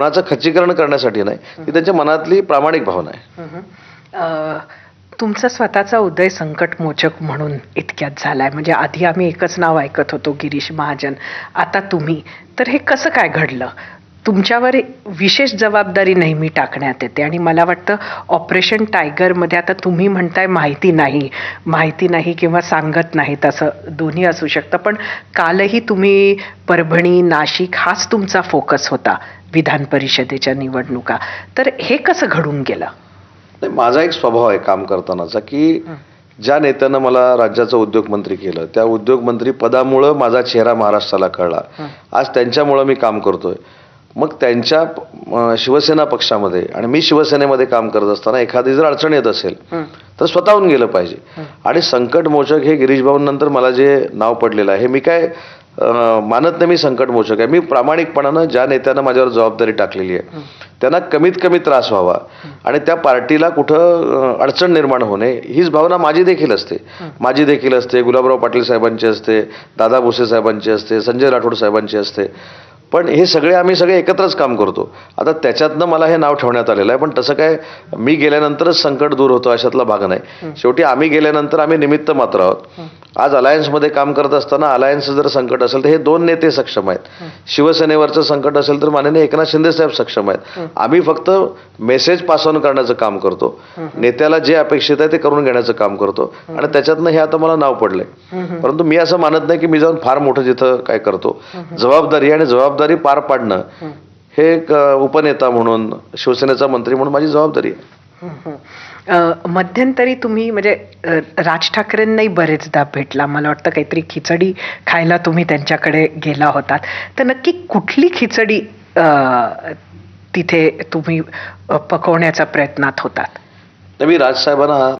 कोणाचं खच्चीकरण करण्यासाठी नाही, ती त्यांच्या मनातली प्रामाणिक भावना आहे. तुमचा स्वतःचा उदय संकटमोचक म्हणून इतक्यात झालाय, म्हणजे आधी आम्ही एकच नाव ऐकत होतो गिरीश महाजन, आता तुम्ही. तर हे कसं काय घडलं? तुमच्यावर विशेष जबाबदारी नेहमी टाकण्यात येते आणि मला वाटतं ऑपरेशन टायगरमध्ये आता तुम्ही म्हणताय माहिती नाही किंवा सांगत नाहीत, असं दोन्ही असू शकतं, पण कालही तुम्ही परभणी नाशिक हाच तुमचा फोकस होता, विधान परिषदेच्या निवडणुका. तर हे कसं घडून गेलं? नाही, माझा एक स्वभाव आहे काम करतानाचा की ज्या नेत्यानं मला राज्याचा उद्योगमंत्री केलं, त्या उद्योगमंत्री पदामुळं माझा चेहरा महाराष्ट्राला कळला. आज त्यांच्यामुळं मी काम करतोय. मग त्यांच्या शिवसेना पक्षामध्ये आणि मी शिवसेनेमध्ये काम करत असताना एखादी जर अडचण येत असेल तर स्वतःहून गेलं पाहिजे. आणि संकटमोचक हे गिरीश भाऊंनंतर मला जे नाव पडलेलं आहे, हे मी काय मानत नाही मी संकटमोचक आहे. मी प्रामाणिकपणानं ज्या नेत्यानं माझ्यावर जबाबदारी टाकलेली आहे त्यांना कमीत कमी त्रास व्हावा आणि त्या पार्टीला कुठं अडचण निर्माण होणे हीच भावना माझी देखील असते. गुलाबराव पाटील साहेबांची असते, दादा भुसे साहेबांची असते, संजय राठोड साहेबांची असते. पण हे आम्ही सगळे एकत्रच काम करतो. आता त्याच्यातनं मला हे नाव ठेवण्यात आलेलं आहे, पण तसं काय मी गेल्यानंतरच संकट दूर होतं अशातला भाग नाही. शेवटी आम्ही गेल्यानंतर आम्ही निमित्त मात्र आहोत. आज अलायन्समध्ये काम करत असताना अलायन्सचं जर संकट असेल तर हे दोन नेते सक्षम आहेत. शिवसेनेवरचं संकट असेल तर माननीय एकनाथ शिंदे साहेब सक्षम आहेत. आम्ही फक्त मेसेज पास ऑन करण्याचं काम करतो, नेत्याला जे अपेक्षित आहे ते करून घेण्याचं काम करतो आणि त्याच्यातनं हे आता मला नाव पडलंय. परंतु मी असं मानत नाही की मी जाऊन फार मोठं जिथं काय करतो. जबाबदारी पार पाडणं हे एक उपनेता म्हणून, शिवसेनेचा मंत्री म्हणून माझी जबाबदारी आहे. मध्यंतरी तुम्ही म्हणजे राज ठाकरेंनाही बरेचदा भेटला, मला वाटतं काहीतरी खिचडी खायला तुम्ही त्यांच्याकडे गेला होतात. तर नक्की कुठली खिचडी तिथे तुम्ही पकवण्याच्या प्रयत्नात होतात? मी राजसाहेबांना